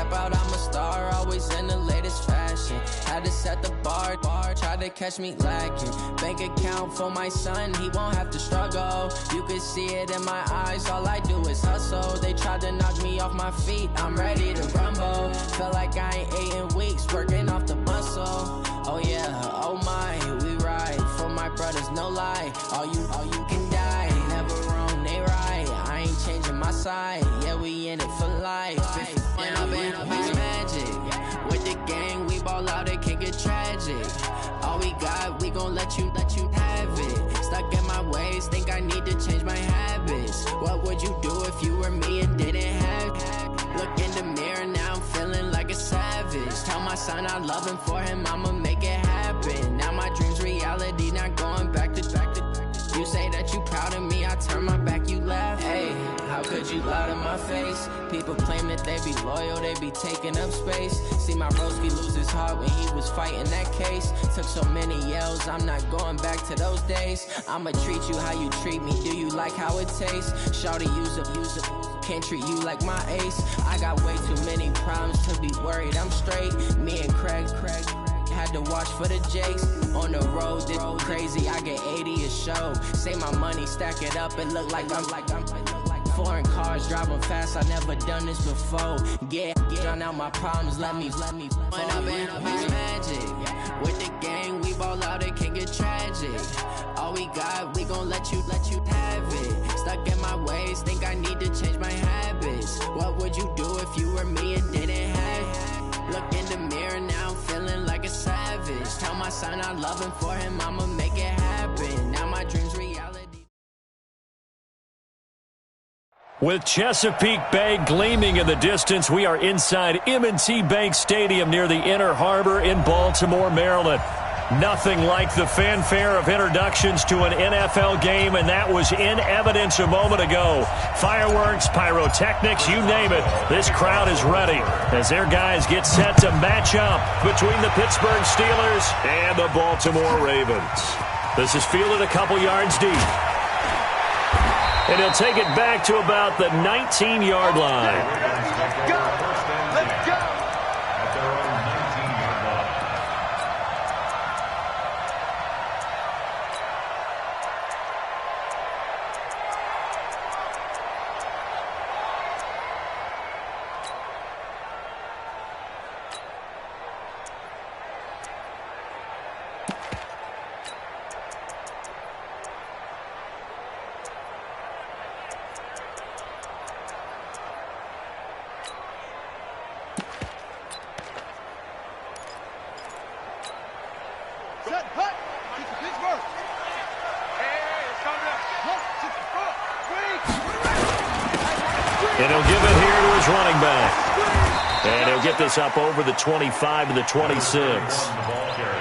step out, I'm a star, always in the latest fashion. Had to set the bar, try to catch me lacking. Bank account for my son, he won't have to struggle. You can see it in my eyes, all I do is hustle. They tried to knock me off my feet, I'm ready to rumble. Feel like I ain't ate in weeks, working off the muscle. Oh yeah, oh my, we ride for my brothers, no lie. All you can die, never wrong, they right. I ain't changing my side, yeah, we in it for life. When I've been magic, with the gang, we ball out, it can get tragic. All we got, we gon' let you have it. Stuck in my ways, think I need to change my habits. What would you do if you were me and didn't have it? Look in the mirror, now I'm feeling like a savage. Tell my son I love him, for him I'ma make it happen. Now my dream's reality, not going back to. You say that you proud of me, I turn my back, you laugh. Hey, how could you lie to my face? People claim that they be loyal, they be taking up space. See my broski lose his heart when he was fighting that case. Took so many yells, I'm not going back to those days. I'ma treat you how you treat me, do you like how it tastes? Shawty, use it, can't treat you like my ace. I got way too many problems to be worried, I'm straight. Me and Craig had to watch for the Jakes. On the road, this crazy, I get 80 a show. Say my money, stack it up, it look like I'm foreign cars, driving fast, I never done this before. Drown out my problems, let me when I've been magic. With the gang, we ball out, it can get tragic. All we got, we gon' let you have it. Stuck in my ways, think I need to change my habits. What would you do if you were me and didn't have it? Look in the mirror, now I'm feeling like a savage. Tell my son I love him, for him I'ma make it happen. Now my dream's reality. With Chesapeake Bay gleaming in the distance, we are inside M&T Bank Stadium near the Inner Harbor in Baltimore, Maryland. Nothing like the fanfare of introductions to an NFL game, and that was in evidence a moment ago. Fireworks, pyrotechnics, you name it. This crowd is ready as their guys get set to match up between the Pittsburgh Steelers and the Baltimore Ravens. This is fielded a couple yards deep. And he'll take it back to about the 19-yard line. Let's go! Let's go! And he'll give it here to his running back. And he'll get this up over the 25 to the 26.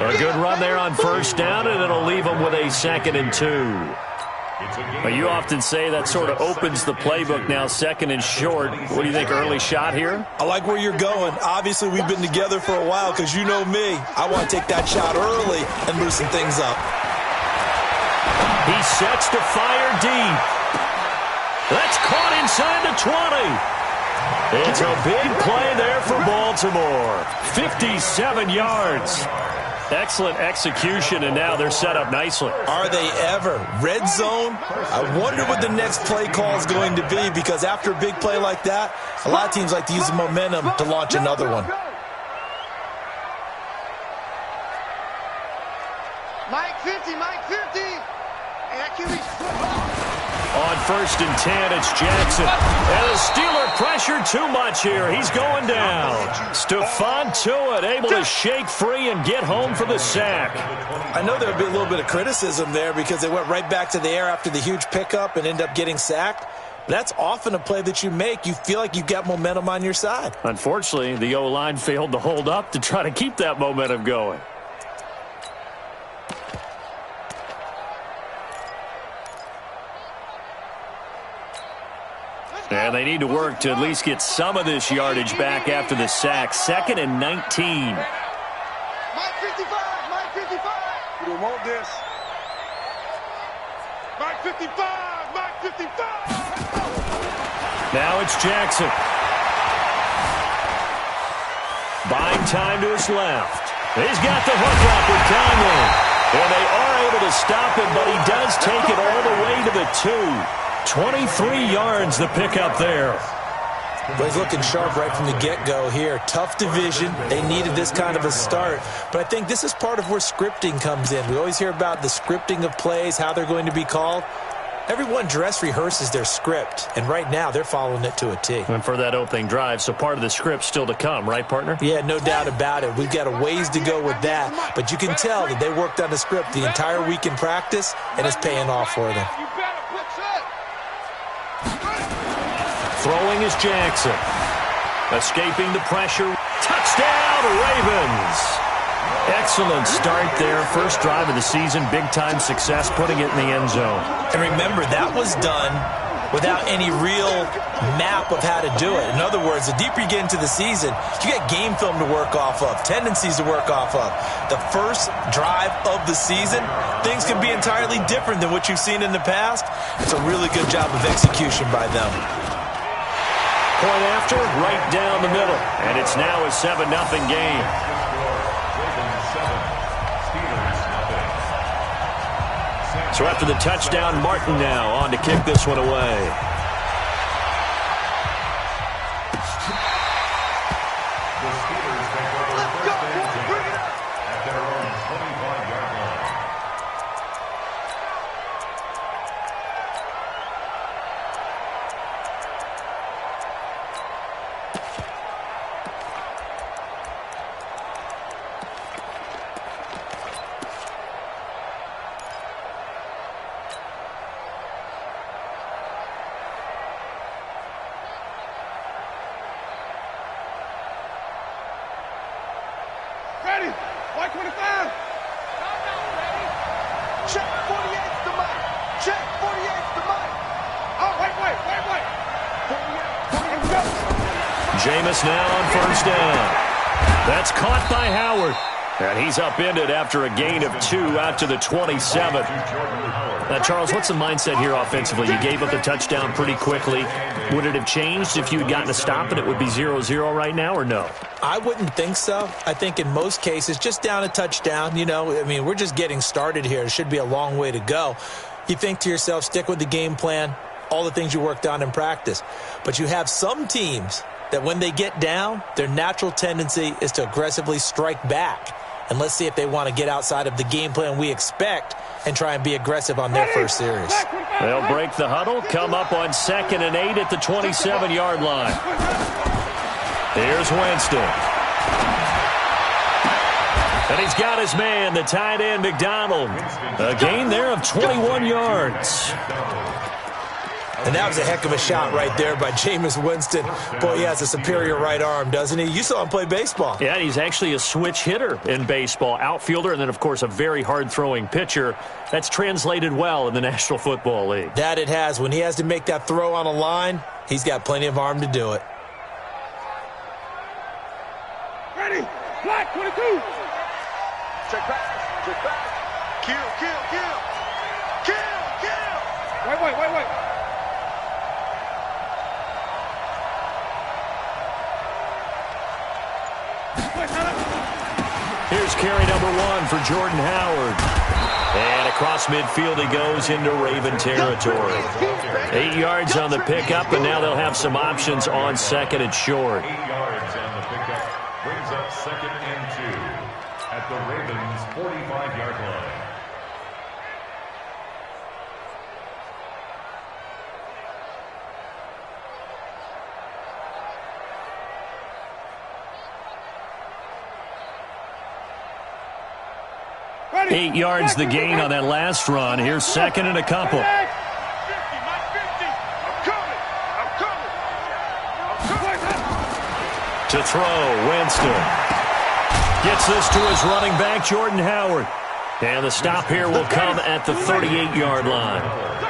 A good run there on first down, and it'll leave him with a 2nd and 2. But you often say that sort of opens the playbook now, 2nd and short. What do you think, early shot here? I like where you're going. Obviously, we've been together for a while because you know me. I want to take that shot early and loosen things up. He sets to fire deep. That's caught inside the 20. It's a big play there for Baltimore. 57 yards. Excellent execution, and now they're set up nicely. Are they ever? Red zone? I wonder what the next play call is going to be, because after a big play like that, a lot of teams like to use the momentum to launch another one. Mike 50, Mike 50. On 1st and 10, it's Jackson. And the Steeler pressure too much here. He's going down. Stephon Tuitt able to shake free and get home for the sack. I know there would be a little bit of criticism there because they went right back to the air after the huge pickup and end up getting sacked. But that's often a play that you make. You feel like you've got momentum on your side. Unfortunately, the O-line failed to hold up to try to keep that momentum going. And they need to work to at least get some of this yardage back after the sack. 2nd and 19. Mike 55, Mike 55. We don't want this. Mike 55, Mike 55. Now it's Jackson. Buying time to his left. He's got the hookup with Conley. And they are able to stop him, but he does take it all the way to the 2. 23 yards the pickup there. But he's looking sharp right from the get-go here. Tough division. They needed this kind of a start. But I think this is part of where scripting comes in. We always hear about the scripting of plays, how they're going to be called. Everyone dress rehearses their script, and right now they're following it to a T. And for that opening drive, so part of the script still to come, right, partner? Yeah, no doubt about it. We've got a ways to go with that, but you can tell that they worked on the script the entire week in practice, and it's paying off for them. Throwing is Jackson. Escaping the pressure. Touchdown, Ravens. Excellent start there. First drive of the season. Big-time success putting it in the end zone. And remember, that was done without any real map of how to do it. In other words, the deeper you get into the season, you get game film to work off of, tendencies to work off of. The first drive of the season, things can be entirely different than what you've seen in the past. It's a really good job of execution by them. Point after, right down the middle. And it's now a 7-0 game. So after the touchdown, Martin now on to kick this one away. Ready? White 25. Check 48's the mic. Check 48's the mic. Oh, wait. 48, go. Jameis now on first down. That's caught by Howard. And he's upended after a gain of 2 out to the 27. Now, Charles, what's the mindset here offensively? You gave up the touchdown pretty quickly. Would it have changed if you had gotten a stop and it would be 0-0 right now, or no? I wouldn't think so. I think in most cases, just down a touchdown, we're just getting started here. It should be a long way to go. You think to yourself, stick with the game plan, all the things you worked on in practice. But you have some teams that when they get down, their natural tendency is to aggressively strike back. And let's see if they want to get outside of the game plan we expect and try and be aggressive on their first series. They'll break the huddle, come up on 2nd and 8 at the 27-yard line. Here's Winston. And he's got his man, the tight end, McDonald. A gain there of 21 yards. And that was a heck of a shot right there by Jameis Winston. Boy, he has a superior right arm, doesn't he? You saw him play baseball. Yeah, he's actually a switch hitter in baseball. Outfielder, and then, of course, a very hard-throwing pitcher. That's translated well in the National Football League. That it has. When he has to make that throw on a line, he's got plenty of arm to do it. Ready? Black 22. Check back. Kill. Wait. Here's carry number 1 for Jordan Howard. And across midfield he goes into Raven territory. 8 yards on the pickup, and now they'll have some options on 2nd and short. 8 yards on the pickup brings up 2nd and 2 at the Ravens' 45-yard line. Ready? 8 yards the gain on that last run. Here's 2nd and a couple. 50, my 50. I'm coming. To throw, Winston. Gets this to his running back, Jordan Howard. And the stop here will come at the 38-yard line.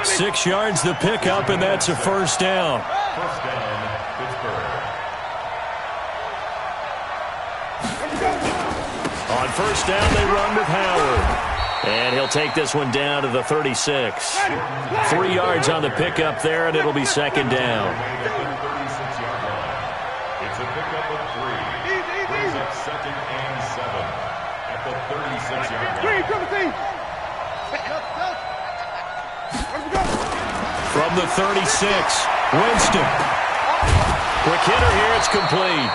6 yards the pickup, and that's a first down. First down, Pittsburgh. On first down, they run with Howard. And he'll take this one down to the 36. 3 yards on the pickup there, and it'll be 2nd down. It's a pickup pickup of 3. Brings up 2nd and 7 at the 36-yard line. From the 36, Winston. Quick hitter here, it's complete.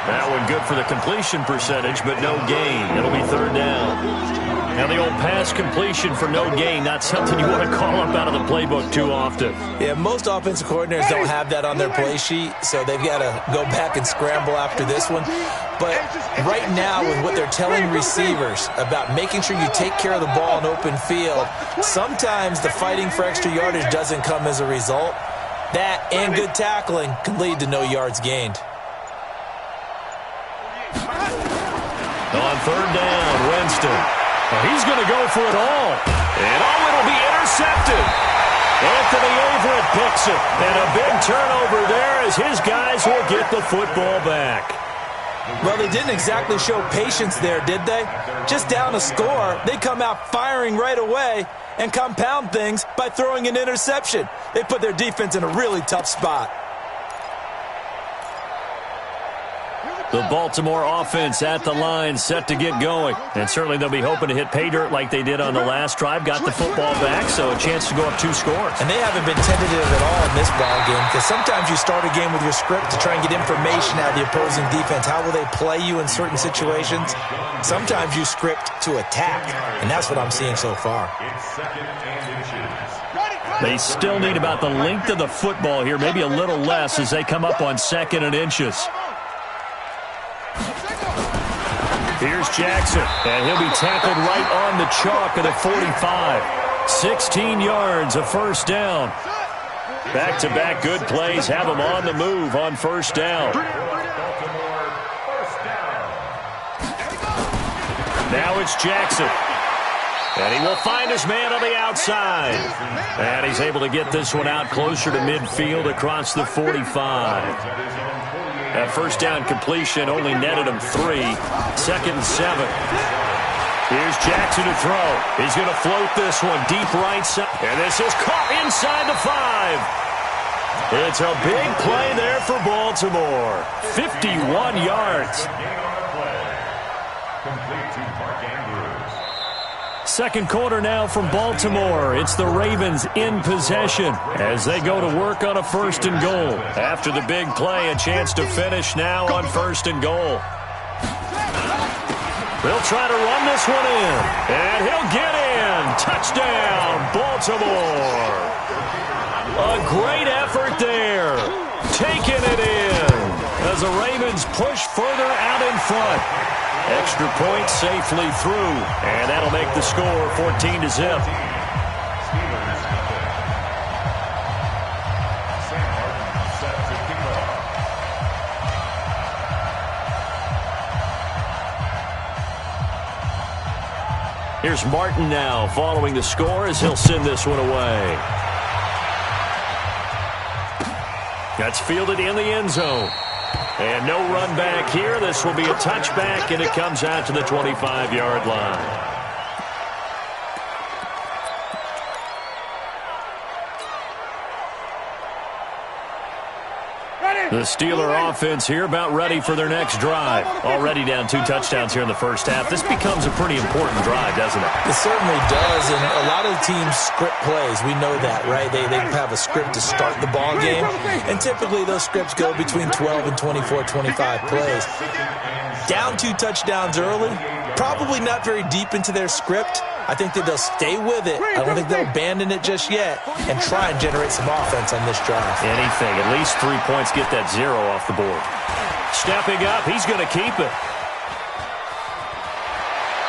That one good for the completion percentage, but no gain. It'll be 3rd down. Now the old pass completion for no gain, not something you want to call up out of the playbook too often. Yeah, most offensive coordinators don't have that on their play sheet, so they've got to go back and scramble after this one. But right now, with what they're telling receivers about making sure you take care of the ball in open field, sometimes the fighting for extra yardage doesn't come as a result. That and good tackling can lead to no yards gained. On 3rd down, Winston. Well, he's going to go for it all. And it'll be intercepted. Anthony Averett picks it. And a big turnover there as his guys will get the football back. Well, they didn't exactly show patience there, did they? Just down a score, they come out firing right away and compound things by throwing an interception. They put their defense in a really tough spot. The Baltimore offense at the line, set to get going. And certainly they'll be hoping to hit pay dirt like they did on the last drive. Got the football back, so a chance to go up 2 scores. And they haven't been tentative at all in this ball game, because sometimes you start a game with your script to try and get information out of the opposing defense. How will they play you in certain situations? Sometimes you script to attack, and that's what I'm seeing so far. They still need about the length of the football here, maybe a little less as they come up on 2nd and inches. Here's Jackson, and he'll be tackled right on the chalk of the 45. 16 yards, a 1st down. Back-to-back good plays have him on the move on 1st down. Now it's Jackson. And he will find his man on the outside. And he's able to get this one out closer to midfield across the 45. That 1st down completion only netted him 3. 2nd and 7. Here's Jackson to throw. He's going to float this one deep right side. And this is caught inside the 5. It's a big play there for Baltimore. 51 yards. Second quarter now from Baltimore. It's the Ravens in possession as they go to work on a 1st and goal. After the big play, a chance to finish now on 1st and goal. They'll try to run this one in, and he'll get in. Touchdown, Baltimore. A great effort there. Taking it in as the Ravens push further out in front. Extra point safely through, and that'll make the score 14-0. Here's Martin now following the score as he'll send this one away. That's fielded in the end zone. And no run back here. This will be a touchback, and it comes out to the 25-yard line. The Steeler offense here about ready for their next drive. Already down 2 touchdowns here in the 1st half. This becomes a pretty important drive, doesn't it? It certainly does, and a lot of teams script plays. We know that, right? They have a script to start the ball game, and typically those scripts go between 12 and 24, 25 plays. Down 2 touchdowns early, probably not very deep into their script. I think that they'll stay with it. I don't think they'll abandon it just yet and try and generate some offense on this drive. Anything. At least 3 points, get that 0 off the board. Stepping up, he's going to keep it.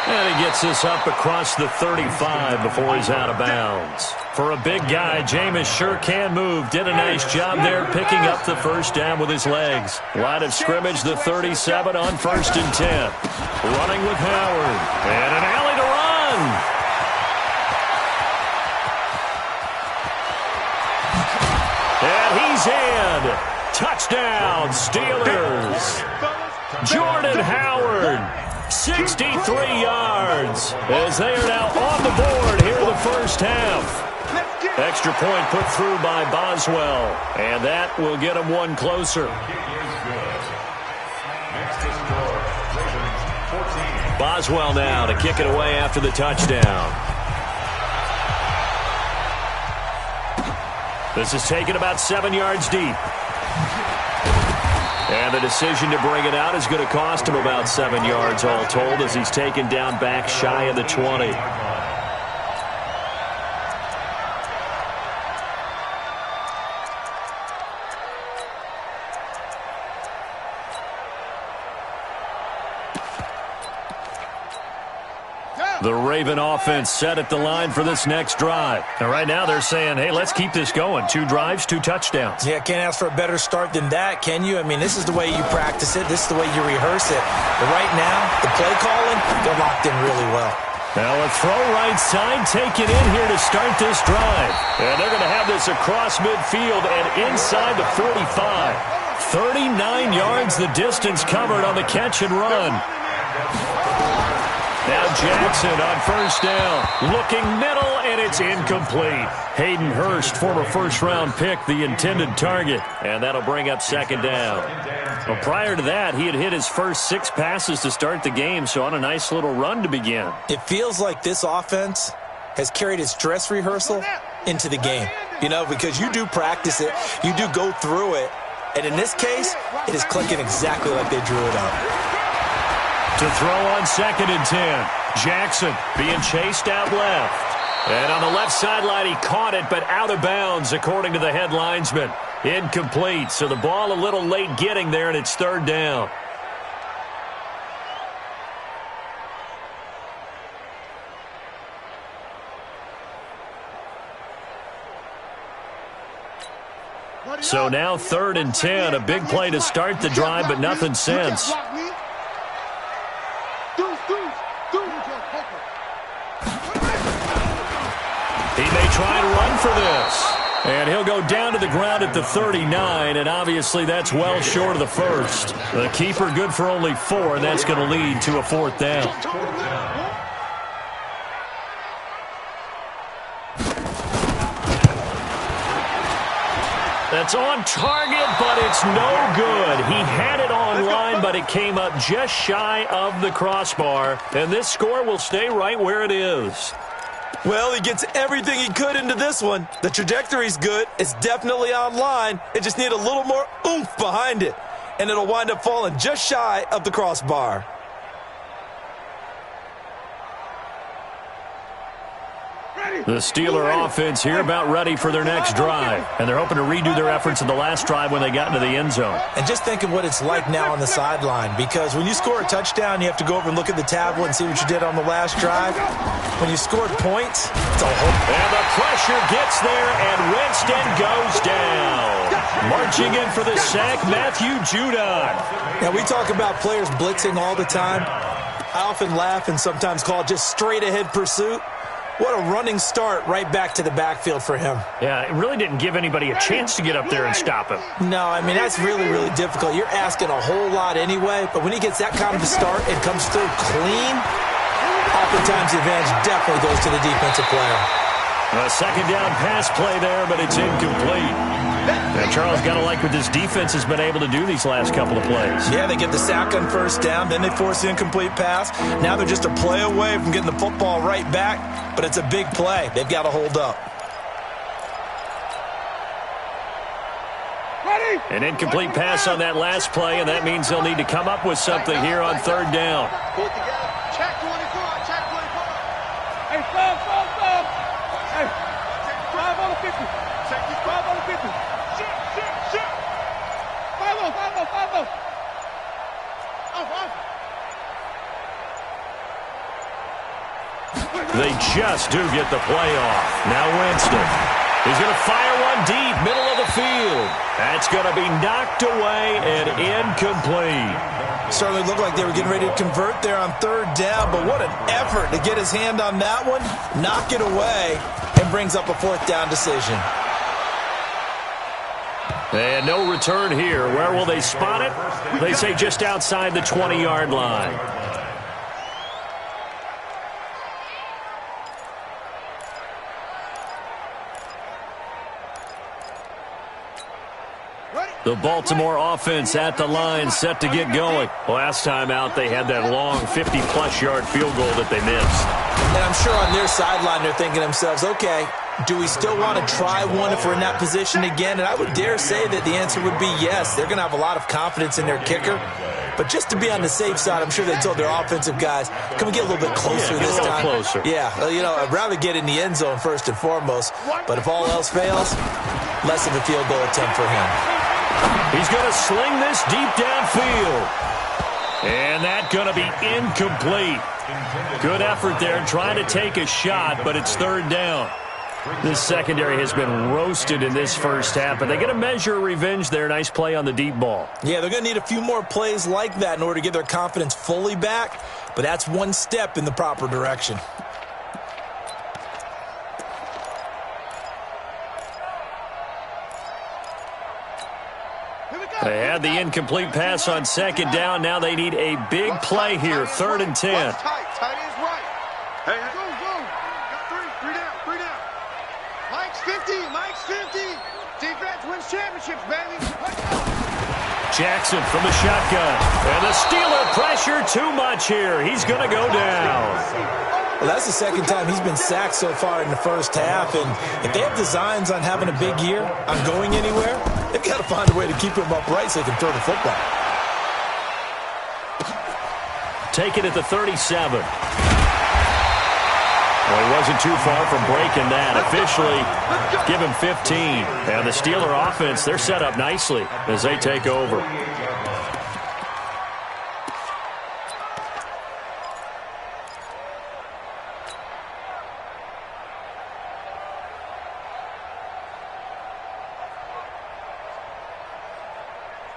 And he gets this up across the 35 before he's out of bounds. For a big guy, Jameis sure can move. Did a nice job there picking up the 1st down with his legs. Line of scrimmage, the 37 on 1st and 10. Running with Howard. And an alley to run. And he's in. Touchdown, Steelers. Jordan Howard, 63 yards, as they are now on the board here in the 1st half. Extra point put through by Boswell, and that will get him one closer. Boswell now to kick it away after the touchdown. This is taken about 7 yards deep. And the decision to bring it out is going to cost him about 7 yards all told as he's taken down back shy of the 20. The Raven offense set at the line for this next drive. And right now they're saying, hey, let's keep this going. 2 drives, 2 touchdowns. Yeah, can't ask for a better start than that, can you? I mean, this is the way you practice it. This is the way you rehearse it. But right now, the play calling, they're locked in really well. Now a throw right side taken in here to start this drive. And they're going to have this across midfield and inside the 45. 39 yards the distance covered on the catch and run. Now Jackson on first down. Looking middle, and it's incomplete. Hayden Hurst, former first-round pick, the intended target. And that'll bring up second down. Well, prior to that, he had hit his first 6 passes to start the game, so on a nice little run to begin. It feels like this offense has carried its dress rehearsal into the game. You know, because you do practice it, you do go through it, and in this case, it is clicking exactly like they drew it up. To throw on 2nd and 10. Jackson being chased out left. And on the left sideline, he caught it, but out of bounds, according to the head linesman. Incomplete, so the ball a little late getting there, and it's 3rd down. So now 3rd and 10, a big play to start the drive, but nothing since. He may try and run for this. And he'll go down to the ground at the 39, and obviously that's well short of the first. The keeper good for only 4, and that's going to lead to a 4th down. That's on target, but it's no good. He had it on line, but it came up just shy of the crossbar, and this score will stay right where it is. Well, he gets everything he could into this one. The trajectory's good. It's definitely on line. It just needs a little more oomph behind it, and it'll wind up falling just shy of the crossbar. The Steeler offense here about ready for their next drive. And they're hoping to redo their efforts in the last drive when they got into the end zone. And just think of what it's like now on the sideline, because when you score a touchdown, you have to go over and look at the tablet and see what you did on the last drive. When you scored points, it's a whole... And the pressure gets there, and Winston goes down. Marching in for the sack, Matthew Judon. Now, we talk about players blitzing all the time. I often laugh and sometimes call it just straight-ahead pursuit. What a running start right back to the backfield for him. Yeah, it really didn't give anybody a chance to get up there and stop him. No, I mean, that's really, really difficult. You're asking a whole lot anyway, but when he gets that kind of a start and comes through clean, oftentimes the advantage definitely goes to the defensive player. A second down pass play there, but it's incomplete. Now, Charles, got to like what this defense has been able to do these last couple of plays. Yeah, they get the sack on first down, then they force the incomplete pass. Now they're just a play away from getting the football right back, but it's a big play. They've got to hold up. An incomplete pass on that last play, and that means they'll need to come up with something here on 3rd down. Pull it together. Check 24. Check 24. Hey, stop. Hey, 5 on the 50. Check this 5 on the 50. Shit. 5 on. They just do get the play off. Now Winston. He's going to fire one deep, middle of the field. That's going to be knocked away and incomplete. Certainly looked like they were getting ready to convert there on 3rd down, but what an effort to get his hand on that one, knock it away, and brings up a 4th down decision. And no return here. Where will they spot it? They say just outside the 20-yard line. The Baltimore offense at the line, set to get going. Last time out, they had that long 50-plus yard field goal that they missed. And I'm sure on their sideline, they're thinking to themselves, okay, do we still want to try one if we're in that position again? And I would dare say that the answer would be yes. They're going to have a lot of confidence in their kicker. But just to be on the safe side, I'm sure they told their offensive guys, can we get a little bit closer this time? Closer. Yeah, you know, I'd rather get in the end zone first and foremost. But if all else fails, less of a field goal attempt for him. He's going to sling this deep downfield. And that's going to be incomplete. Good effort there trying to take a shot, but it's third down. This secondary has been roasted in this first half, but they get a measure of revenge there. Nice play on the deep ball. Yeah, they're going to need a few more plays like that in order to get their confidence fully back, but that's one step in the proper direction. They had the incomplete pass on second down. Now they need a big play here, 3rd and 10. Tight is right. Hey, go. Got three down. Mike's 50. Defense wins championships, baby. Jackson from the shotgun. And the Steeler pressure too much here. He's going to go down. Well, that's the second time he's been sacked so far in the first half. And if they have designs on having a big year, on going anywhere, they've got to find a way to keep him upright so they can throw the football. Take it at the 37. Well, he wasn't too far from breaking that. Officially, give him 15. And the Steeler offense, they're set up nicely as they take over.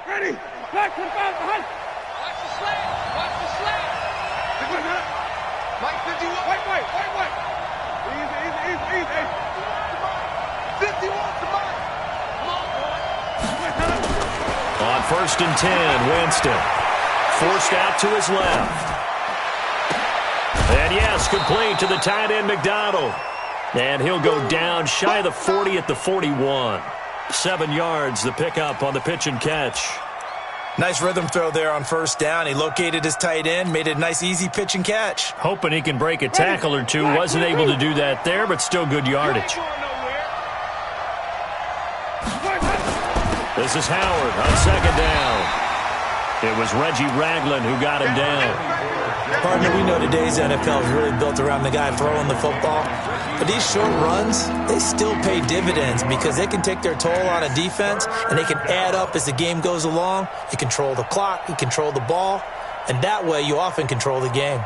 Ready. Back to the back behind. Watch the slant. Mike 51. Wait. Easy. 51 to Mike. Come on, boy. On 1st and 10, Winston. Forced out to his left. And yes, complete to the tight end, McDonald. And he'll go down shy of the 40 at the 41. 7 yards, the pickup on the pitch and catch. Nice rhythm throw there on 1st down. He located his tight end, made it a nice, easy pitch and catch. Hoping he can break a tackle or two. Wasn't able to do that there, but still good yardage. This is Howard on 2nd down. It was Reggie Ragland who got him down. Partner, we know today's NFL is really built around the guy throwing the football. But these short runs, they still pay dividends because they can take their toll on a defense and they can add up as the game goes along. You control the clock, you control the ball, and that way you often control the game.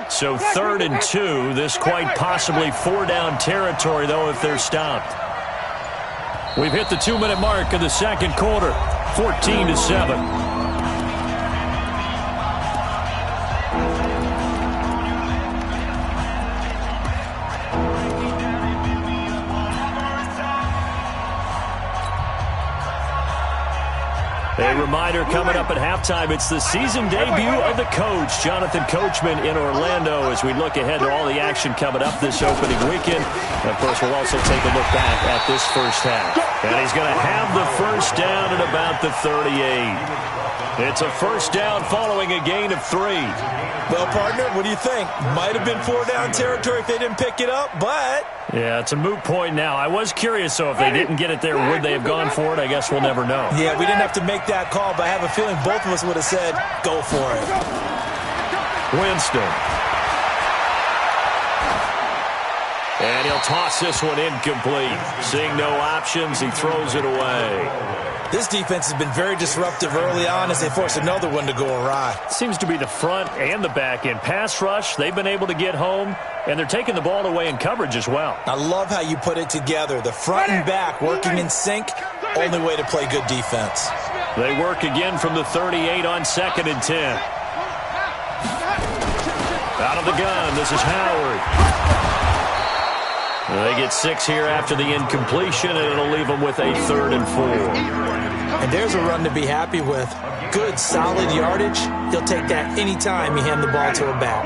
So 3rd and 2, this quite possibly 4-down territory, though, if they're stopped. We've hit the 2-minute mark of the second quarter, 14-7. A reminder coming up at halftime, it's the season debut of the coach, Jonathan Coachman in Orlando, as we look ahead to all the action coming up this opening weekend. And, of course, we'll also take a look back at this first half. And he's going to have the first down at about the 38. It's a first down following a gain of 3. Well, partner, what do you think? Might have been 4-down territory if they didn't pick it up, but... Yeah, it's a moot point now. I was curious, so if they didn't get it there, would they have gone for it? I guess we'll never know. Yeah, we didn't have to make that call, but I have a feeling both of us would have said, go for it. Winston. And he'll toss this one incomplete. Seeing no options, he throws it away. This defense has been very disruptive early on as they force another one to go awry. Seems to be the front and the back end. Pass rush, they've been able to get home, and they're taking the ball away in coverage as well. I love how you put it together. The front and back working in sync, only way to play good defense. They work again from the 38 on 2nd and 10. Out of the gun, this is Howard. They get 6 here after the incompletion, and it'll leave them with a 3rd and 4. And there's a run to be happy with. Good, solid yardage. He'll take that anytime you hand the ball to a back.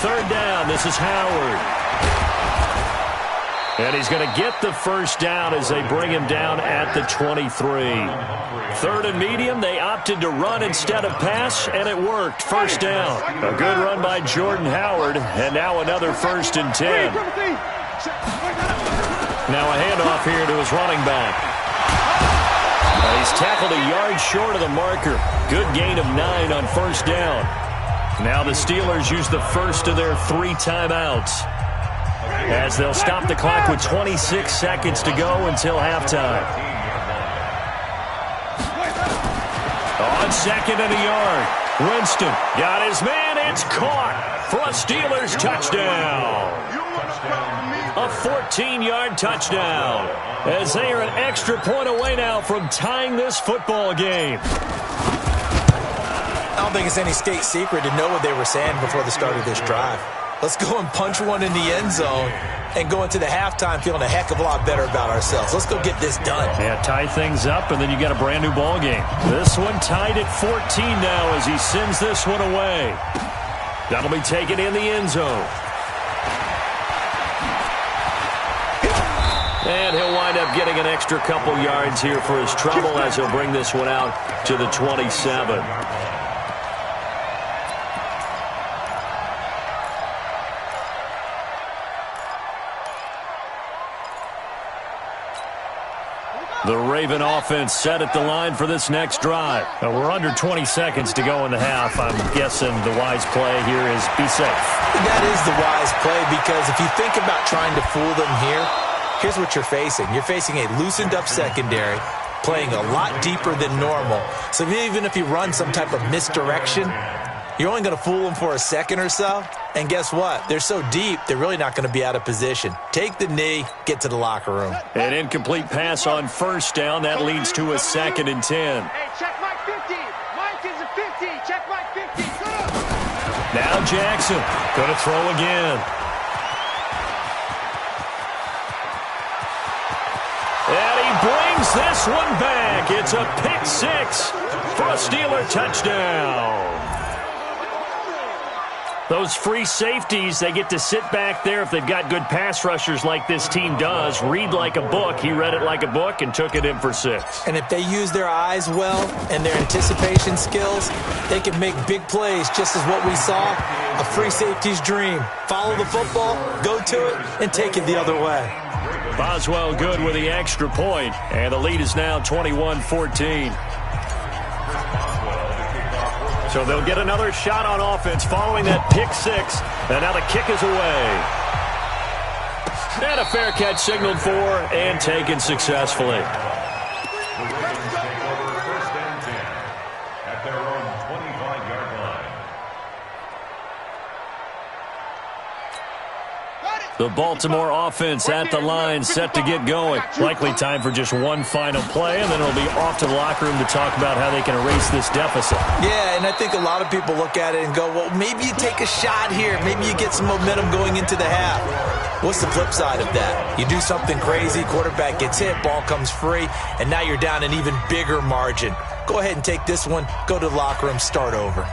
third down. This is Howard. And he's going to get the first down as they bring him down at the 23. Third and medium, they opted to run instead of pass, and it worked. First down. A good run by Jordan Howard, and now another 1st and 10. Now a handoff here to his running back. He's tackled a yard short of the marker. Good gain of 9 on first down. Now the Steelers use the first of their 3 timeouts, as they'll stop the clock with 26 seconds to go until halftime. On 2nd and a yard, Winston got his man. It's caught for a Steelers touchdown. A 14-yard touchdown, as they are an extra point away now from tying this football game. I don't think it's any state secret to know what they were saying before the start of this drive. Let's go and punch one in the end zone and go into the halftime feeling a heck of a lot better about ourselves. Let's go get this done. Yeah, tie things up, and then you got a brand new ball game. This one tied at 14 now as he sends this one away. That'll be taken in the end zone. And he'll wind up getting an extra couple yards here for his trouble as he'll bring this one out to the 27. The Raven offense set at the line for this next drive. We're under 20 seconds to go in the half. I'm guessing the wise play here is be safe. That is the wise play, because if you think about trying to fool them here, here's what you're facing. You're facing a loosened up secondary, playing a lot deeper than normal. So even if you run some type of misdirection, you're only going to fool them for a second or so. And guess what? They're so deep, they're really not going to be out of position. Take the knee, get to the locker room. An incomplete pass on first down. That leads to a 2nd and 10. Hey, check Mike 50. Mike is a 50. Check Mike 50. Now Jackson going to throw again. And he brings this one back. It's a pick 6 for a Steeler touchdown. Those free safeties, they get to sit back there if they've got good pass rushers like this team does. Read like a book. He read it like a book and took it in for 6. And if they use their eyes well and their anticipation skills, they can make big plays, just as what we saw, a free safety's dream. Follow the football, go to it, and take it the other way. Boswell good with the extra point, and the lead is now 21-14. So they'll get another shot on offense following that pick 6. And now the kick is away. And a fair catch signaled for and taken successfully. At their own 25-yard line. The Baltimore offense at the line, set to get going. Likely time for just one final play, and then it'll be off to the locker room to talk about how they can erase this deficit. Yeah, and I think a lot of people look at it and go, well, maybe you take a shot here. Maybe you get some momentum going into the half. What's the flip side of that? You do something crazy, quarterback gets hit, ball comes free, and now you're down an even bigger margin. Go ahead and take this one, go to the locker room, start over.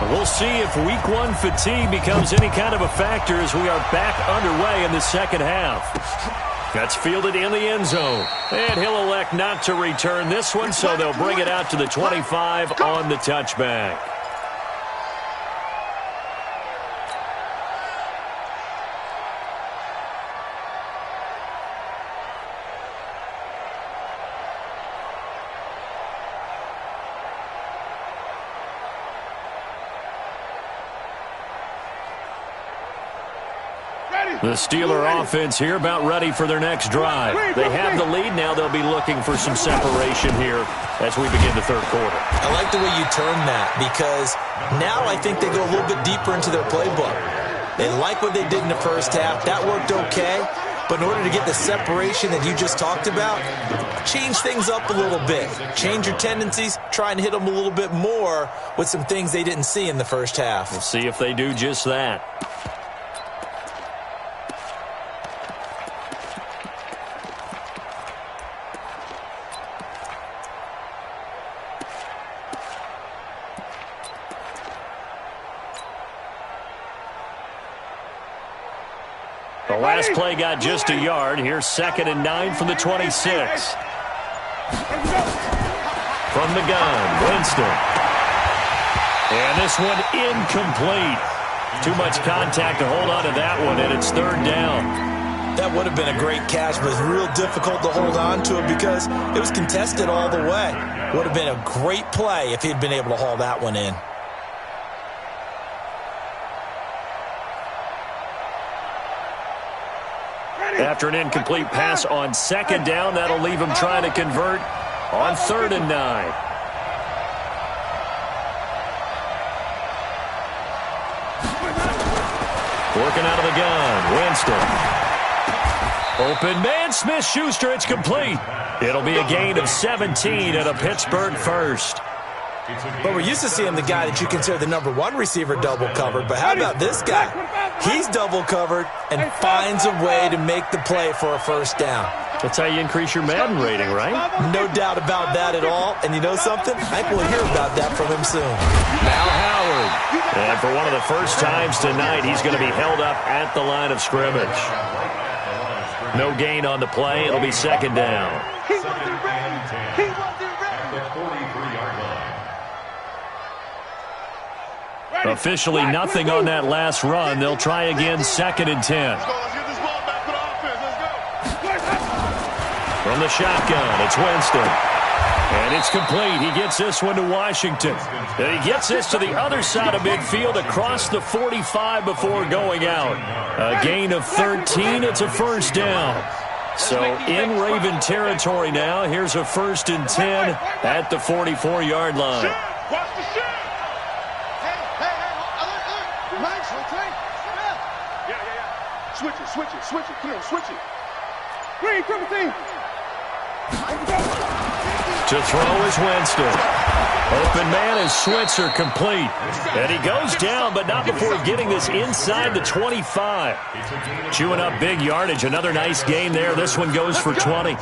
We'll see if week 1 fatigue becomes any kind of a factor as we are back underway in the second half. That's fielded in the end zone. And he'll elect not to return this one, so they'll bring it out to the 25 on the touchback. The Steeler offense here about ready for their next drive. They have the lead. Now they'll be looking for some separation here as we begin the third quarter. I like the way you turn that, because now I think they go a little bit deeper into their playbook. They like what they did in the first half. That worked okay. But in order to get the separation that you just talked about, change things up a little bit. Change your tendencies. Try and hit them a little bit more with some things they didn't see in the first half. We'll see if they do just that. last play got just a yard. Here's 2nd and 9 from the 26. From the gun, Winston. And this one incomplete. Too much contact to hold on to that one, and it's 3rd down. That would have been a great catch, but it's real difficult to hold on to it because it was contested all the way. Would have been a great play if he'd been able to haul that one in. After an incomplete pass on 2nd down, that'll leave him trying to convert on 3rd and 9. Working out of the gun, Winston. Open man, Smith-Schuster, it's complete. It'll be a gain of 17 at a Pittsburgh first. But we're used to seeing the guy that you consider the number 1 receiver double covered. But how about this guy? He's double covered and finds a way to make the play for a 1st down. That's how you increase your Madden rating, right? No doubt about that at all. And you know something? I think we'll hear about that from him soon. Now Howard. And for one of the first times tonight, he's going to be held up at the line of scrimmage. No gain on the play. It'll be 2nd down. He wasn't ready. He wasn't ready. The 43-yard line. Officially nothing on that last run. They'll try again 2nd and 10. Let's get this ball back for the offense. Let's go. From the shotgun, it's Winston. And it's complete. He gets this one to Washington. And he gets this to the other side of midfield across the 45 before going out. A gain of 13. It's a 1st down. So in Raven territory now. Here's a 1st and 10 at the 44-yard line. Watch the shit. Hey, Mike's okay. Yeah. Switch it. Come on, switch it. Green, triple team. To throw is Winston. Open man is Switzer, complete. And he goes down, but not before getting this inside the 25. Chewing up big yardage. Another nice gain there. This one goes for 20.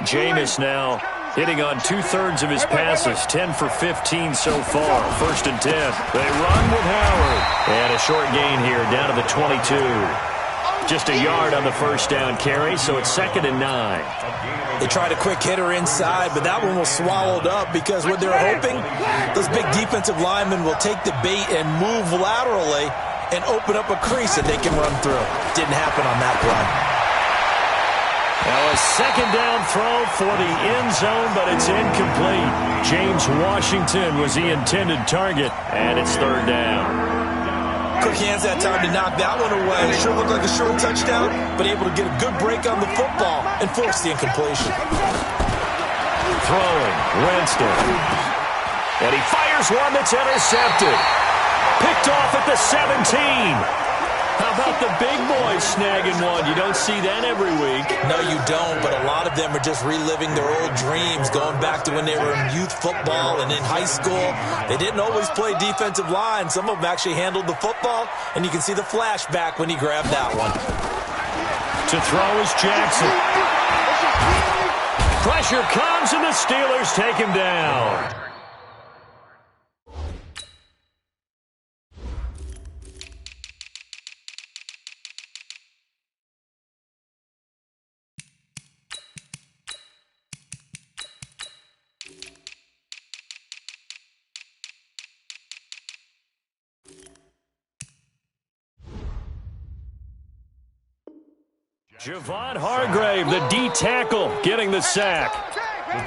Jameis now hitting on 2/3 of his passes. 10 for 15 so far. 1st and 10. They run with Howard. And a short gain here down to the 22. Just a yard on the 1st down carry, so it's 2nd and 9. They tried a quick hitter inside, but that one was swallowed up because what they're hoping, those big defensive linemen will take the bait and move laterally and open up a crease that they can run through. Didn't happen on that play. Now a 2nd down throw for the end zone, but it's incomplete. James Washington was the intended target, and it's 3rd down. Quick hands that time to knock that one away. Sure looked like a short touchdown, but able to get a good break on the football and force the incompletion. Throwing, Winston. And he fires one that's intercepted. Picked off at the 17. How about the big boys snagging one? You don't see that every week. No, you don't, but a lot of them are just reliving their old dreams, going back to when they were in youth football and in high school. They didn't always play defensive line. Some of them actually handled the football, and you can see the flashback when he grabbed that one. To throw is Jackson. Pressure comes, and the Steelers take him down. Javon Hargrave, the D tackle, getting the sack. Hey,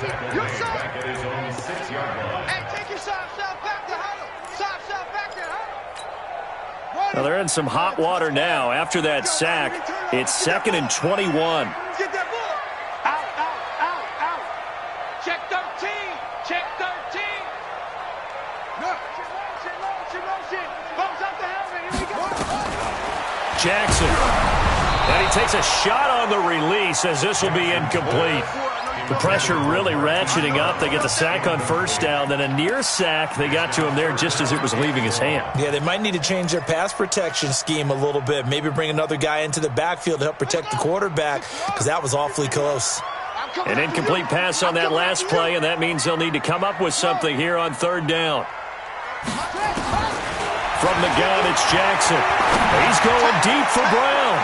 take yourself back to huddle. Back to huddle. Now they're in some hot water now. After that sack, it's 2nd and 21. Get that ball. Out. Check 13. Motion. Bumps up the helmet. Here we go. Jackson. And he takes a shot on the release as this will be incomplete. The pressure really ratcheting up. They get the sack on 1st down. Then a near sack. They got to him there just as it was leaving his hand. Yeah, they might need to change their pass protection scheme a little bit. Maybe bring another guy into the backfield to help protect the quarterback because that was awfully close. An incomplete pass on that last play, and that means they'll need to come up with something here on 3rd down. From the gun, it's Jackson. He's going deep for Brown.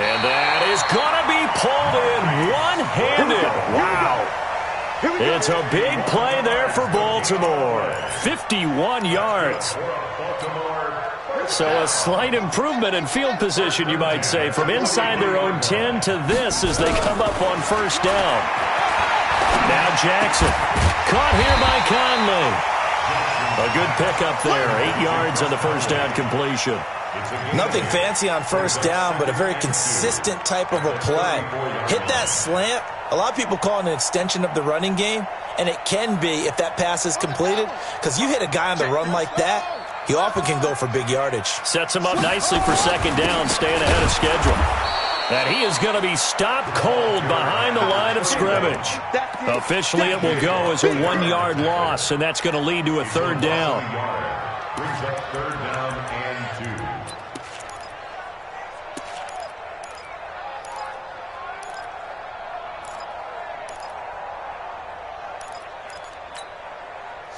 And that is going to be pulled in one-handed. Wow. It's a big play there for Baltimore. 51 yards. So a slight improvement in field position, you might say, from inside their own 10 to this as they come up on first down. Now Jackson. Caught here by Conley. A good pickup there. 8 yards on the first down completion. Nothing fancy on first down, but a very consistent type of a play. Hit that slant. A lot of people call it an extension of the running game, and it can be if that pass is completed, because you hit a guy on the run like that, he often can go for big yardage. Sets him up nicely for second down, staying ahead of schedule. And he is going to be stopped cold behind the line of scrimmage. Officially, it will go as a 1-yard loss, and that's going to lead to a third down. Brings up third down and 2.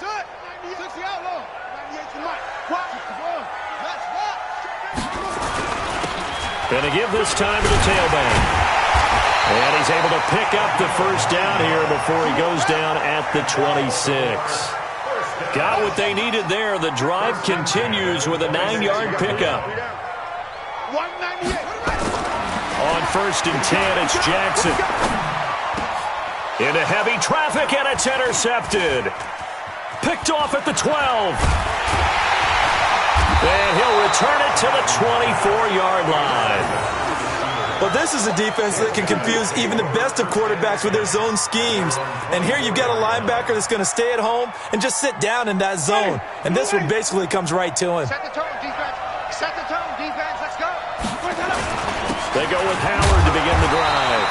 Set. 6 the outlaw. 98 to Mike. Watch it. Let's walk. Going to give this time to the tailback. And he's able to pick up the first down here before he goes down at the 26. Got what they needed there. The drive continues with a 9-yard pickup. 198. On first and 10, it's Jackson. Into heavy traffic, and it's intercepted. Picked off at the 12. And he'll return it to the 24-yard line. Well, this is a defense that can confuse even the best of quarterbacks with their zone schemes. And here you've got a linebacker that's going to stay at home and just sit down in that zone. And this one basically comes right to him. Set the tone, defense. Set the tone, defense. Let's go. They go with Howard to begin the drive.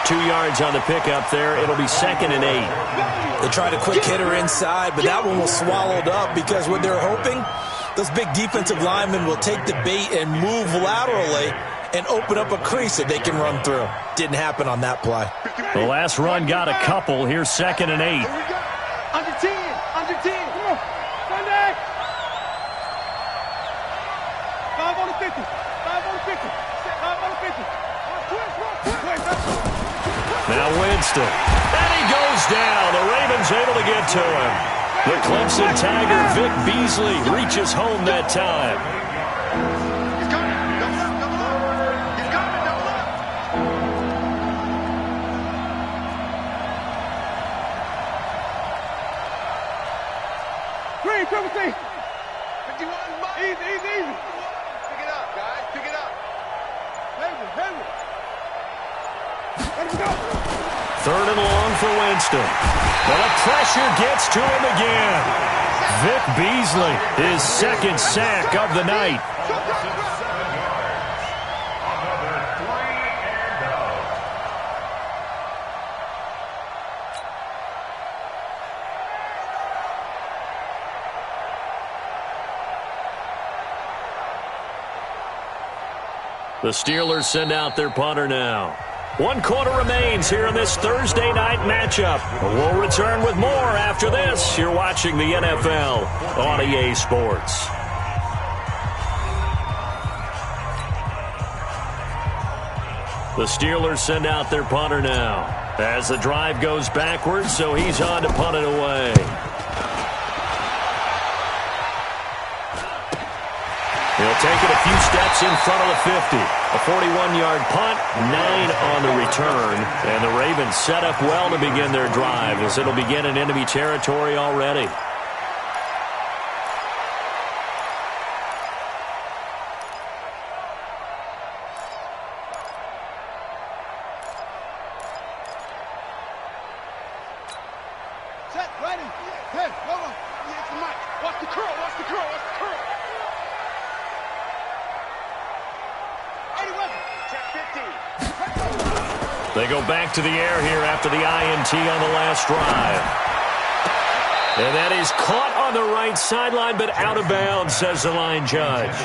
2 yards on the pickup there. It'll be second and 8. They tried a quick hitter inside, but that one was swallowed up because what they're hoping, those big defensive linemen will take the bait and move laterally and open up a crease that they can run through. Didn't happen on that play. The last run got a couple. Here's second and 8. Here we go. Under 10. Under 10. Come on. Sunday. 5 on the 50. 5 on the 50. 5 on the 50. Now Winston. And he goes down. The Ravens able to get to him. The Clemson Tiger, Vic Beasley, reaches home that time. He's coming. Double up. Double up. He's coming. Double up. Green, triple T. 51 Mike. Easy, easy, easy. Pick it up, guys. Pick it up. Heavy. Let him go. Third and long for Winston. Well, the pressure gets to him again. Vic Beasley, his second sack of the night. The Steelers send out their punter now. 1 quarter remains here in this Thursday night matchup. We'll return with more after this. You're watching the NFL on EA Sports. The Steelers send out their punter now as the drive goes backwards, so he's on to punt it away. He'll take it a few steps in front of the 50. A 41-yard punt, 9 on the return. And the Ravens set up well to begin their drive as it'll begin in enemy territory already. Set, ready. Hey, hold on. It's the mic. Watch the curl. Watch the curl. Watch the curl. They go back to the air here after the INT on the last drive. And that is caught on the right sideline, but out of bounds, says the line judge.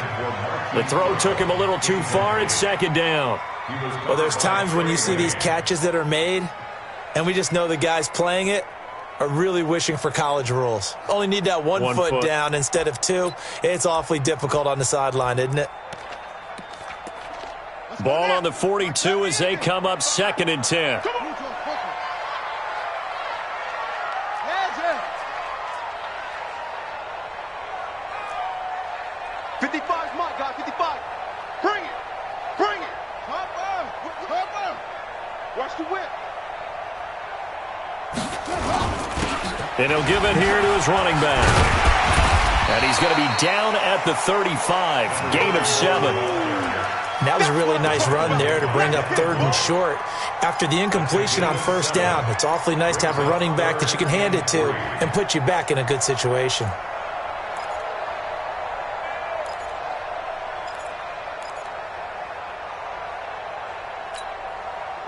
The throw took him a little too far. It's second down. Well, there's times when you see these catches that are made, and we just know the guy's playing it, are really wishing for college rules. Only need that one foot down instead of two. It's awfully difficult on the sideline, isn't it? Ball on the 42 as they come up 2nd and 10. 55 is my guy, 55. Bring it. Bring it. Watch the whip. And he'll give it here to his running back. And he's going to be down at the 35. Gain of 7. That was a really nice run there to bring up 3rd and short. After the incompletion on 1st down, it's awfully nice to have a running back that you can hand it to and put you back in a good situation.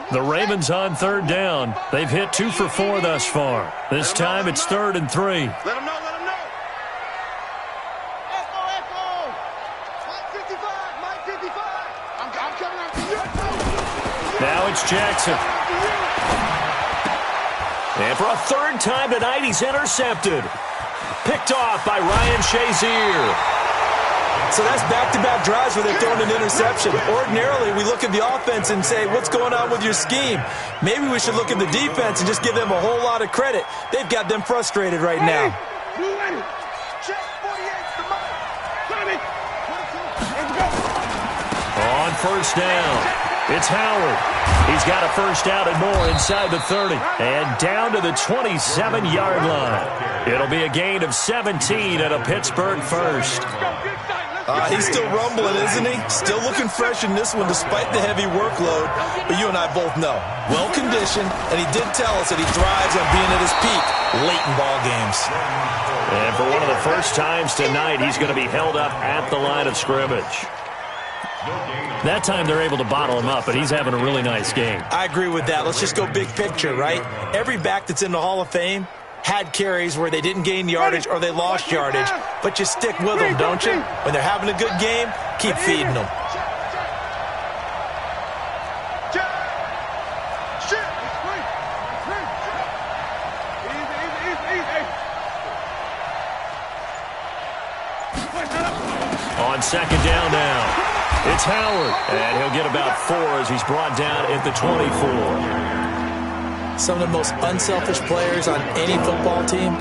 The Ravens on 3rd down. They've hit 2 for 4 thus far. This time it's 3rd and 3. Let him know, let him know. Echo. Mike 55, Mike 55. I'm coming after you. Now it's Jackson. And for a 3rd time tonight, he's intercepted. Picked off by Ryan Shazier. So that's back-to-back drives where they're throwing an interception. Ordinarily, we look at the offense and say, what's going on with your scheme? Maybe we should look at the defense and just give them a whole lot of credit. They've got them frustrated right now. On 1st down, it's Howard. He's got a 1st down and more inside the 30. And down to the 27-yard line. It'll be a gain of 17 and a Pittsburgh 1st. He's still rumbling, isn't he? Still looking fresh in this one despite the heavy workload. But you and I both know, well-conditioned, and he did tell us that he thrives on being at his peak late in ball games. And for one of the first times tonight, he's going to be held up at the line of scrimmage. That time they're able to bottle him up, but he's having a really nice game. I agree with that. Let's just go big picture, right? Every back that's in the Hall of Fame had carries where they didn't gain yardage or they lost yardage, but you stick with them, don't you? When they're having a good game, keep feeding them. On 2nd down now, it's Howard, and he'll get about 4 as he's brought down at the 24. Some of the most unselfish players on any football team,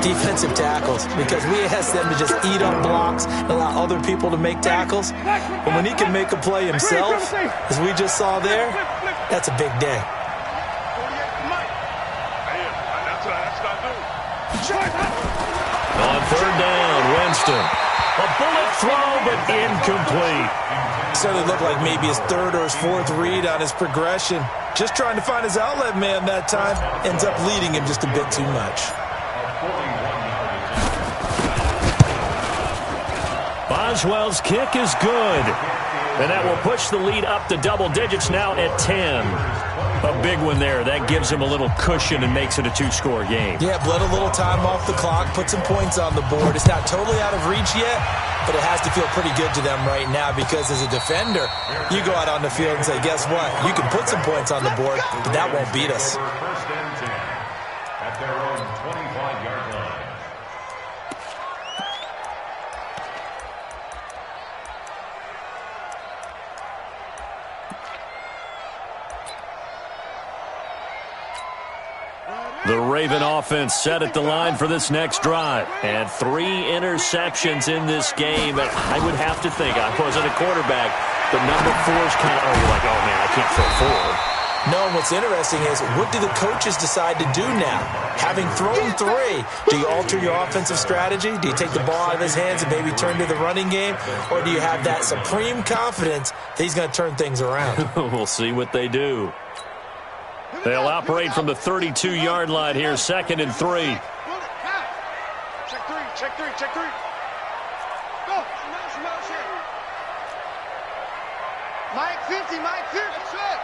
defensive tackles, because we ask them to just eat up blocks and allow other people to make tackles. But when he can make a play himself, as we just saw there, that's a big day. On 3rd down, Winston. A bullet throw, but incomplete. Certainly looked like maybe his 3rd or his 4th read on his progression. Just trying to find his outlet man that time. Ends up leading him just a bit too much. Boswell's kick is good. And that will push the lead up to double digits now at 10. A big one there. That gives him a little cushion and makes it a 2-score game. Yeah, bled a little time off the clock, put some points on the board. It's not totally out of reach yet, but it has to feel pretty good to them right now because as a defender, you go out on the field and say, guess what? You can put some points on the board, but that won't beat us. 1st and 10 at their own 25-yard line. The Raven offense set at the line for this next drive. And 3 interceptions in this game. And I would have to think, I wasn't a quarterback, but number 4 is kind of, you're like, oh, man, I can't throw 4. No, and what's interesting is, what do the coaches decide to do now? Having thrown 3, do you alter your offensive strategy? Do you take the ball out of his hands and maybe turn to the running game? Or do you have that supreme confidence that he's going to turn things around? We'll see what they do. They'll operate from the 32-yard line here, 2nd and 3. Check 3, check 3, check 3. Go. Mike 50, Mike 50. That's it.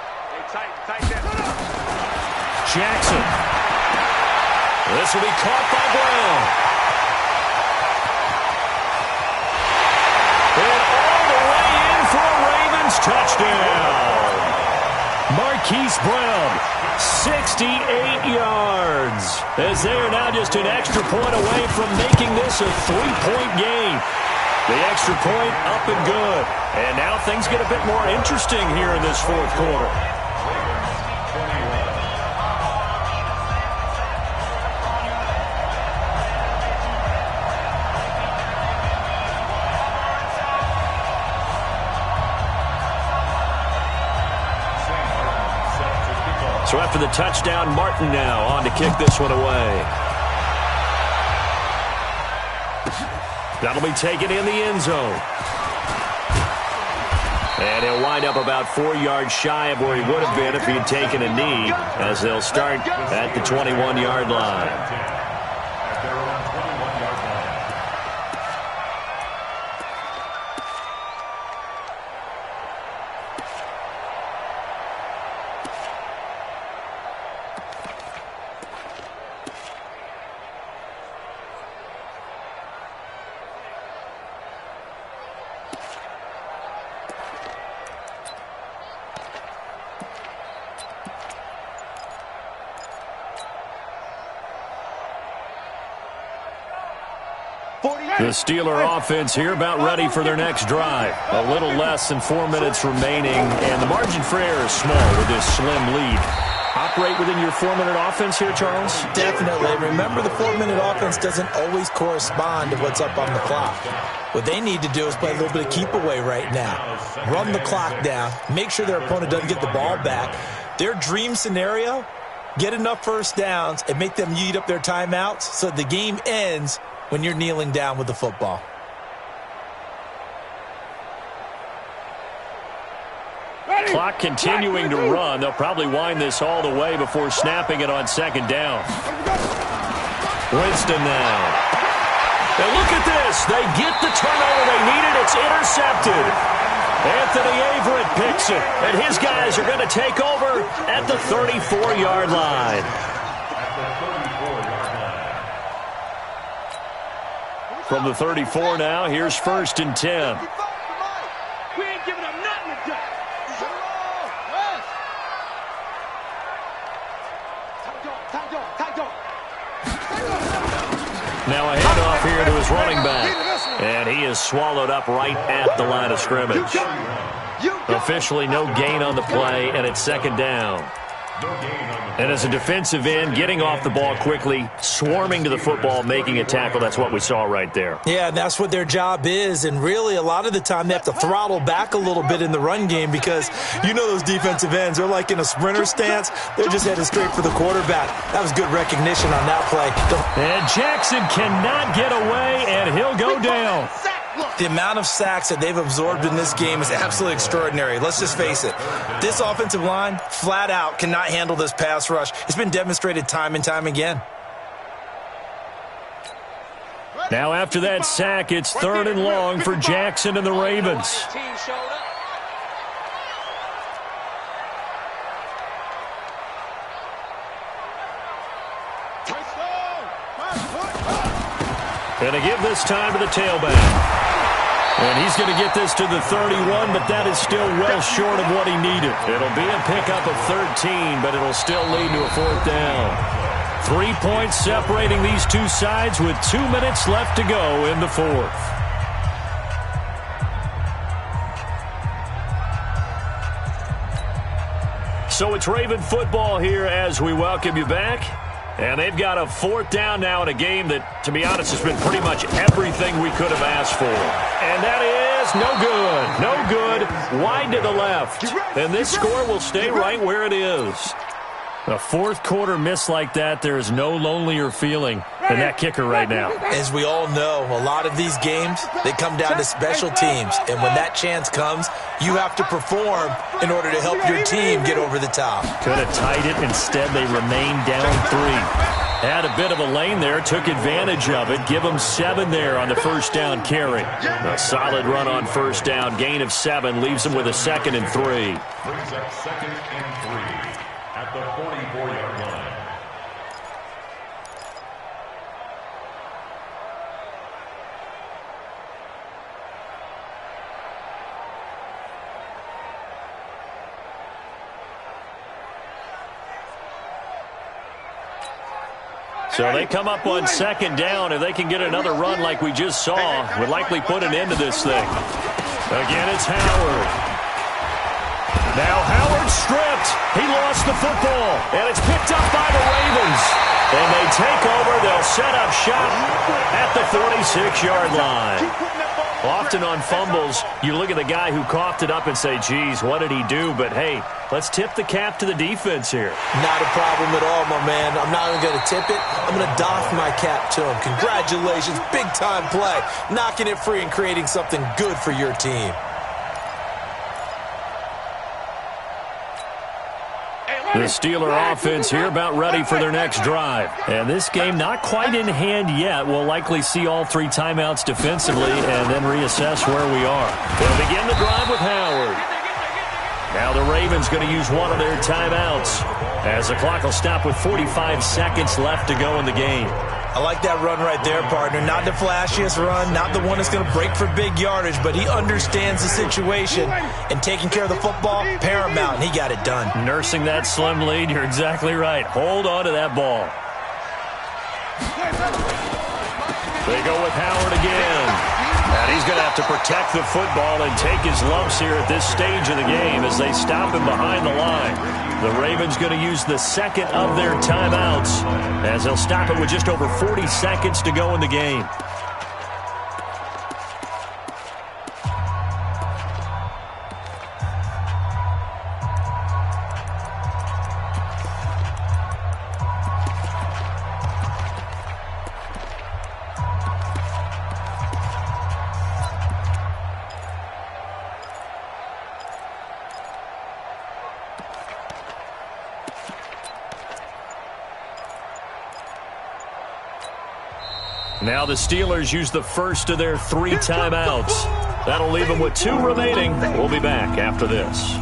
Hey, tight down. Jackson. This will be caught by Brown. And all the way in for a Ravens touchdown. Mark Marquise Brown, 68 yards. As they are now just an extra point away from making this a 3-point game. The extra point up and good. And now things get a bit more interesting here in this fourth quarter. So after the touchdown, Martin now on to kick this one away. That'll be taken in the end zone. And he'll wind up about 4 yards shy of where he would have been if he had taken a knee, as they'll start at the 21-yard line. The Steeler offense here about ready for their next drive. A little less than 4 minutes remaining, and the margin for error is small with this slim lead. Operate within your 4-minute offense here, Charles? Definitely. Remember, the 4-minute offense doesn't always correspond to what's up on the clock. What they need to do is play a little bit of keep away right now. Run the clock down. Make sure their opponent doesn't get the ball back. Their dream scenario, get enough first downs and make them eat up their timeouts so the game ends when you're kneeling down with the football. Clock continuing to run. They'll probably wind this all the way before snapping it on second down. Winston now. And look at this. They get the turnover they needed. It's intercepted. Anthony Averett picks it. And his guys are going to take over at the 34-yard line. From the 34 now, here's 1st and 10. We ain't giving them nothing to do. Now a handoff here to his running back. And he is swallowed up right at the line of scrimmage. Officially no gain on the play, and it's second down. And as a defensive end, getting off the ball quickly, swarming to the football, making a tackle, that's what we saw right there. Yeah, that's what their job is. And really, a lot of the time, they have to throttle back a little bit in the run game because you know those defensive ends, they're like in a sprinter stance. They're just headed straight for the quarterback. That was good recognition on that play. And Jackson cannot get away, and he'll go down. The amount of sacks that they've absorbed in this game is absolutely extraordinary. Let's just face it. This offensive line, flat out, cannot handle this pass rush. It's been demonstrated time and time again. Now after that sack, it's 3rd and long for Jackson and the Ravens. And to give this time to the tailback. And he's going to get this to the 31, but that is still well short of what he needed. It'll be a pickup of 13, but it'll still lead to a 4th down. 3 points separating these two sides with 2 minutes left to go in the 4th. So it's Raven football here as we welcome you back. And they've got a 4th down now in a game that, to be honest, has been pretty much everything we could have asked for. And that is no good. No good. Wide to the left. And this score will stay right where it is. A 4th quarter miss like that, there is no lonelier feeling than that kicker right now. As we all know, a lot of these games, they come down to special teams. And when that chance comes, you have to perform in order to help your team get over the top. Could have tied it. Instead, they remain down 3. Had a bit of a lane there, took advantage of it. Give them 7 there on the 1st down carry. A solid run on 1st down. Gain of 7 leaves them with a 2nd and 3. Brings up 2nd and 3 at the 44-yard line. So they come up on second down. If they can get another run like we just saw, would likely put an end to this thing. Again, it's Howard. Now Howard stripped. He lost the football, and it's picked up by the Ravens. And they take over. They'll set up shop at the 46-yard line. Often on fumbles, you look at the guy who coughed it up and say, geez, what did he do? But, hey, let's tip the cap to the defense here. Not a problem at all, my man. I'm not even going to tip it. I'm going to doff my cap to him. Congratulations. Big-time play. Knocking it free and creating something good for your team. The Steeler offense here about ready for their next drive. And this game not quite in hand yet. We'll likely see all 3 timeouts defensively and then reassess where we are. They'll begin the drive with Howard. Now the Ravens going to use one of their timeouts as the clock will stop with 45 seconds left to go in the game. I like that run right there, partner. Not the flashiest run, not the one that's going to break for big yardage, but he understands the situation, and taking care of the football, paramount, and he got it done. Nursing that slim lead, you're exactly right. Hold on to that ball. They go with Howard again. And he's going to have to protect the football and take his lumps here at this stage of the game as they stop him behind the line. The Ravens going to use the second of their timeouts as they'll stop it with just over 40 seconds to go in the game. Now the Steelers use the first of their 3 timeouts. That'll leave them with 2 remaining. We'll be back after this.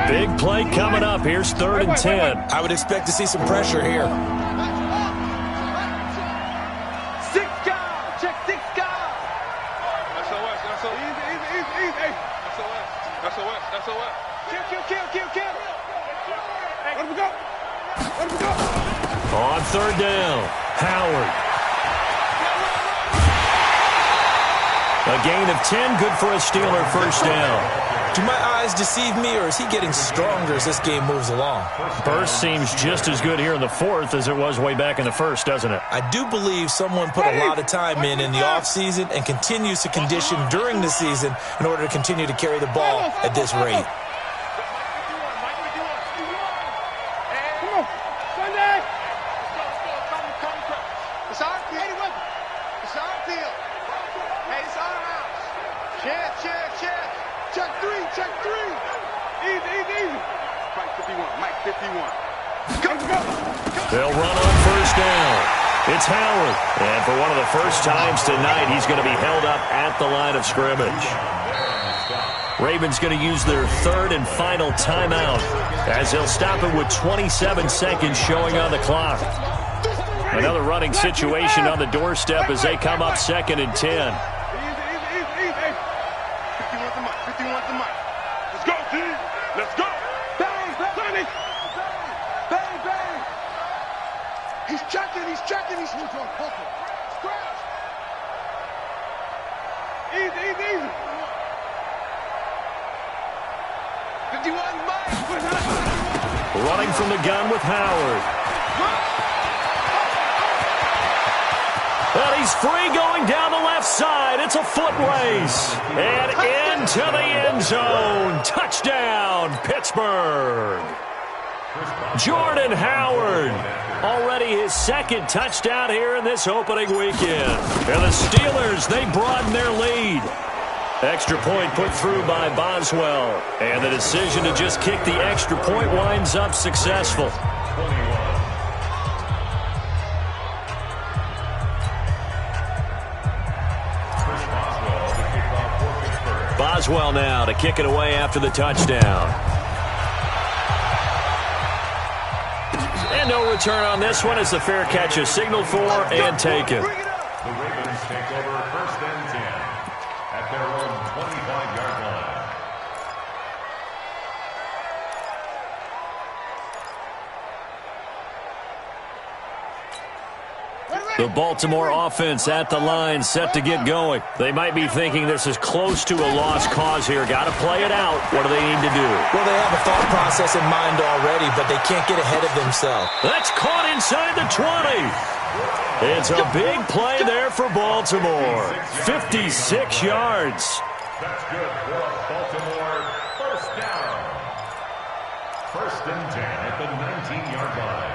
Big play coming up. Here's 3rd and 10. I would expect to see some pressure here. 6 guys. Check 6 guys. SOS. Easy. SOS. Kill. Let him go. On 3rd down, Howard. A gain of 10, good for a Steeler first down. Do my eyes deceive me, or is he getting stronger as this game moves along? Burst seems just as good here in the 4th as it was way back in the 1st, doesn't it? I do believe someone put a lot of time in the offseason and continues to condition during the season in order to continue to carry the ball at this rate. They'll run on 1st down. It's Howard. And for one of the first times tonight, he's going to be held up at the line of scrimmage. Ravens going to use their 3rd and final timeout as they'll stop it with 27 seconds showing on the clock. Another running situation on the doorstep as they come up 2nd and 10. Let's go. Bang. He's checking. Scratch. Easy. 51 Mike. Running from the gun with Howard. And he's free going down the left side. It's a foot race. And into the end zone. Touchdown, Pittsburgh. Jordan Howard. Already his 2nd touchdown here in this opening weekend. And the Steelers, they broaden their lead. Extra point put through by Boswell. And the decision to just kick the extra point winds up successful. Boswell now to kick it away after the touchdown. And no return on this one as the fair catch is signaled for and taken. The Ravens take over 1st and 10 at their own 25-yard line. The Baltimore offense at the line, set to get going. They might be thinking this is close to a lost cause here. Got to play it out. What do they need to do? Well, they have a thought process in mind already, but they can't get ahead of themselves. That's caught inside the 20. It's a big play there for Baltimore. 56 yards. That's good for Baltimore. First down. First and 10 at the 19-yard line.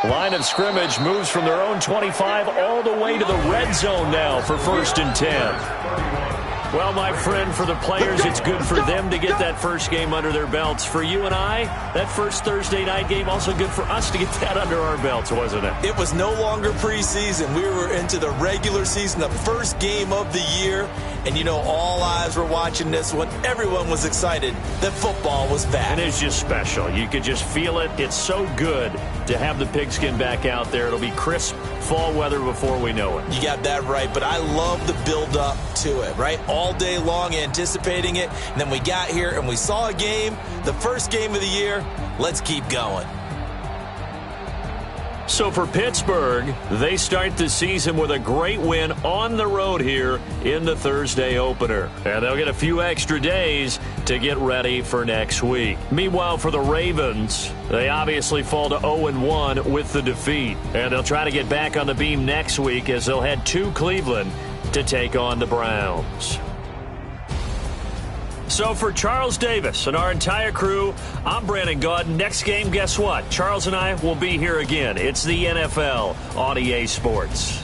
Line of scrimmage moves from their own 25 all the way to the red zone now for first and 10. Well, my friend, for the players, it's good for them to get that first game under their belts. For you and I, that first Thursday night game, also good for us to get that under our belts, wasn't it? It was no longer preseason. We were into the regular season, the first game of the year. And, you know, all eyes were watching this one. Everyone was excited that football was back. And it's just special. You could just feel it. It's so good to have the pigskin back out there. It'll be crisp fall weather before we know it. You got that right, but I love the build-up to it, right? All day long anticipating it, and then we got here and we saw a game, the first game of the year. Let's keep going. So for Pittsburgh, they start the season with a great win on the road here in the Thursday opener. And they'll get a few extra days to get ready for next week. Meanwhile, for the Ravens, they obviously fall to 0-1 with the defeat. And they'll try to get back on the beam next week as they'll head to Cleveland to take on the Browns. So for Charles Davis and our entire crew, I'm Brandon Gaudin. Next game, guess what? Charles and I will be here again. It's the NFL on EA Sports.